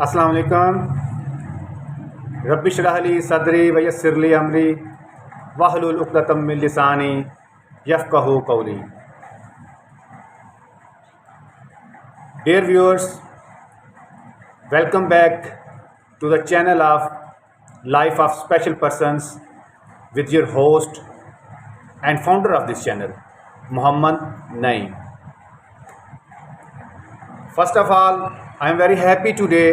अस्सलाम वालेकुम। रब्बि इश्रह ली सदरी व यस्सिर ली अमरी वहलुल उक़दतम मिन लिसानी यफ़क़हू क़ौली। Dear viewers, welcome back to the channel of Life of Special Persons with your host and founder of this channel, Muhammad Naeem. First of all, I am very happy today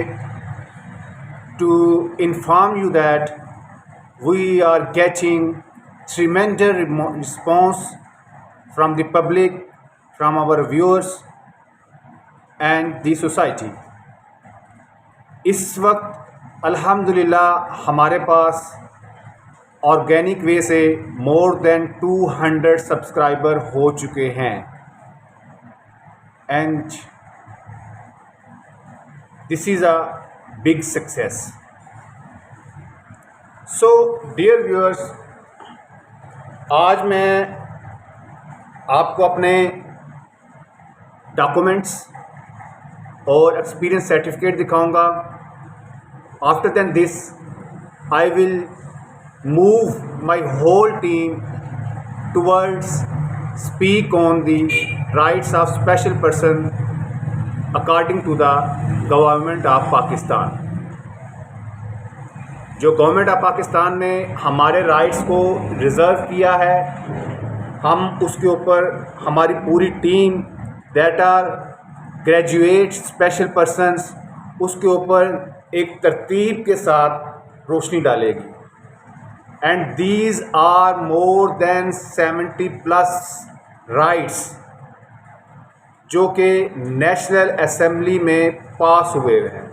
to inform you that we are getting tremendous response from the public, from our viewers and the society. इस वक्त अल्हम्दुलिल्लाह हमारे पास organic way से more than 200 subscriber हो चुके हैं and this is a big success. So dear viewers, आज मैं आपको अपने डॉक्यूमेंट्स और एक्सपीरियंस सर्टिफिकेट दिखाऊंगा. After then this I will move my whole team towards speak on the rights of special person according to the government of Pakistan. जो government of Pakistan ने हमारे rights को रिज़र्व किया है, हम उसके ऊपर हमारी पूरी team that are graduate special persons उसके ऊपर एक तरतीब के साथ रोशनी डालेगी. And these are more than 70+ rights जो कि नेशनल असेंबली में पास हुए हैं.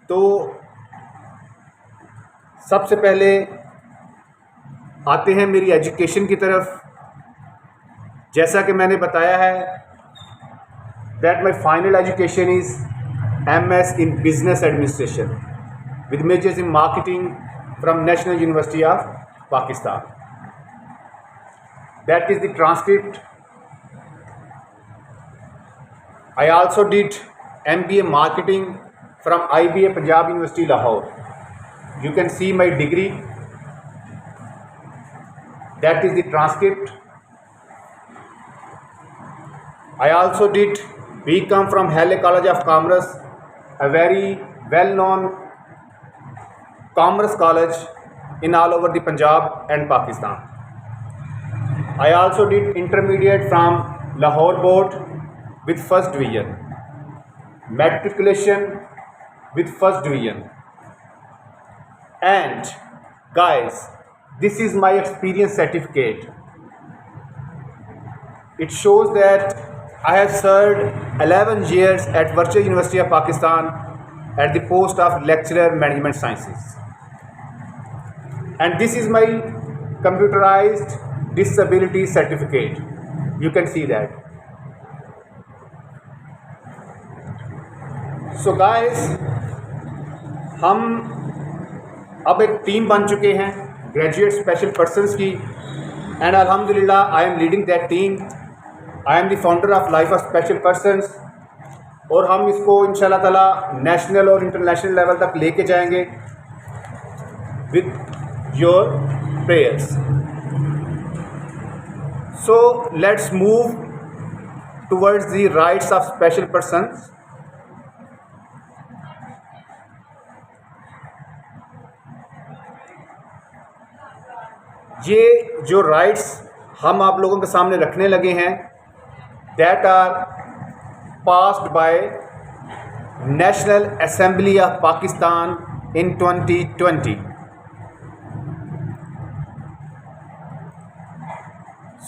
तो सबसे पहले आते हैं मेरी एजुकेशन की तरफ. जैसा कि मैंने बताया है that my final education is MS in Business Administration with majors in Marketing from National University of Pakistan. That is the transcript. I also did MBA Marketing from IBA Punjab University Lahore. You can see my degree. That is the transcript. I also did BCom from Halle College of Commerce, a very well-known commerce college in all over the Punjab and Pakistan. I also did intermediate from Lahore Board with first division, matriculation with first division. And guys, this is my experience certificate. It shows that I have served 11 years at Virtual University of Pakistan at the post of lecturer management sciences. And this is my computerized disability certificate. You can see that. So guys, हम अब एक team बन चुके हैं graduate special persons की, and अल्हम्दुलिल्लाह I am leading that team. I am the founder of life of special persons, और हम इसको इंशाल्लाह ताला नेशनल और इंटरनेशनल लेवल तक लेके जाएंगे with your prayers. So let's move towards the rights of special persons. ये जो राइट्स हम आप लोगों के सामने रखने लगे हैं, that are passed by National Assembly of Pakistan in 2020.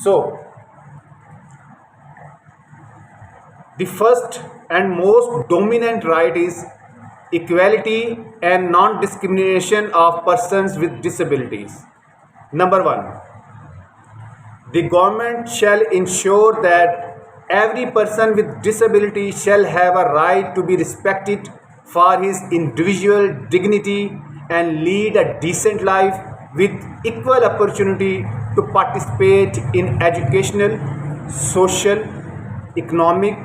So, the first and most dominant right is equality and non-discrimination of persons with disabilities. Number 1, the government shall ensure that every person with disability shall have a right to be respected for his individual dignity and lead a decent life with equal opportunity to participate in educational, social, economic,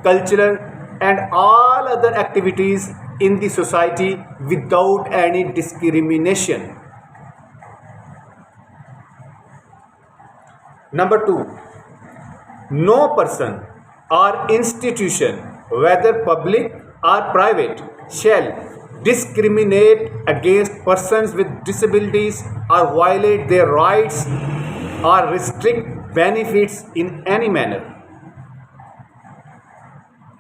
cultural and all other activities in the society without any discrimination. Number 2, no person or institution, whether public or private, shall discriminate against persons with disabilities or violate their rights or restrict benefits in any manner.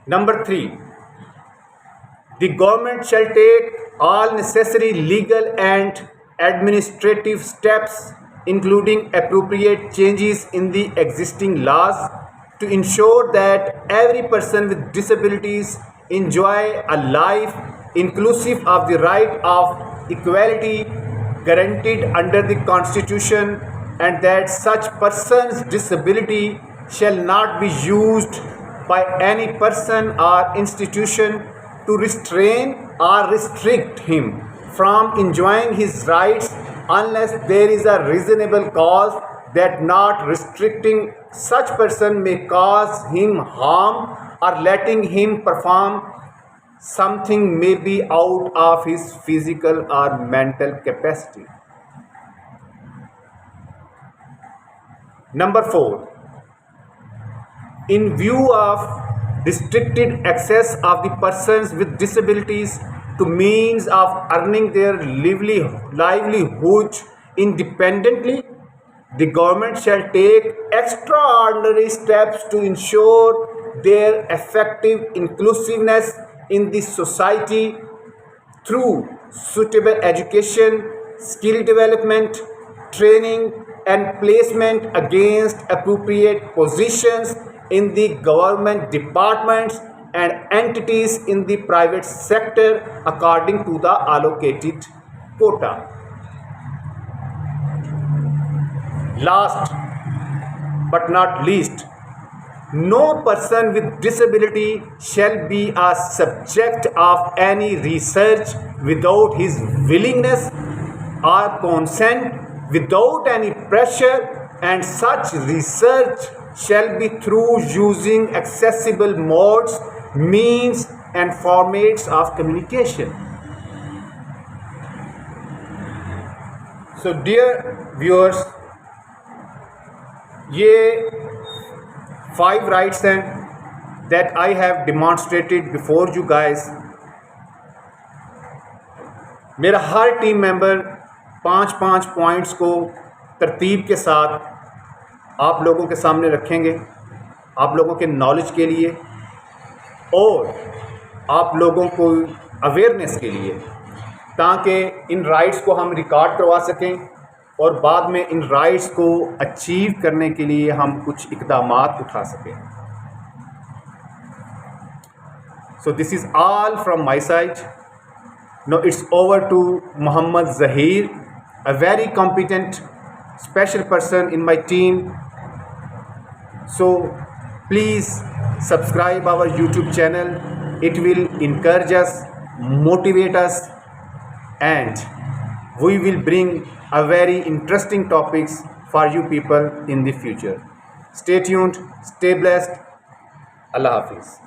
Number 3, the government shall take all necessary legal and administrative steps, including appropriate changes in the existing laws, to ensure that every person with disabilities enjoy a life inclusive of the right of equality guaranteed under the Constitution, and that such person's disability shall not be used by any person or institution to restrain or restrict him from enjoying his rights unless there is a reasonable cause that not restricting such person may cause him harm, or letting him perform something may be out of his physical or mental capacity. Number 4, in view of restricted access of the persons with disabilities to means of earning their livelihood independently, the government shall take extraordinary steps to ensure their effective inclusiveness in the society through suitable education, skill development, training, and placement against appropriate positions in the government departments and entities in the private sector according to the allocated quota. Last but not least, no person with disability shall be a subject of any research without his willingness or consent, without any pressure, and such research shall be through using accessible modes, means, and formats of communication. So dear viewers, ये 5 rights हैं that I have demonstrated before you guys. मेरा हर team member 5-5 points को तरतीब के साथ आप लोगों के सामने रखेंगे, आप लोगों के नॉलेज के लिए और आप लोगों को अवेयरनेस के लिए, ताकि इन राइट्स को हम रिकॉर्ड करवा सकें और बाद में इन राइट्स को अचीव करने के लिए हम कुछ इक़दामात उठा सकें. So this is all from my side. Now it's over to Muhammad Zahir, a very competent special person in my team. So please subscribe our YouTube channel. It will encourage us, motivate us, and we will bring a very interesting topics for you people in the future. Stay tuned, stay blessed. Allah Hafiz.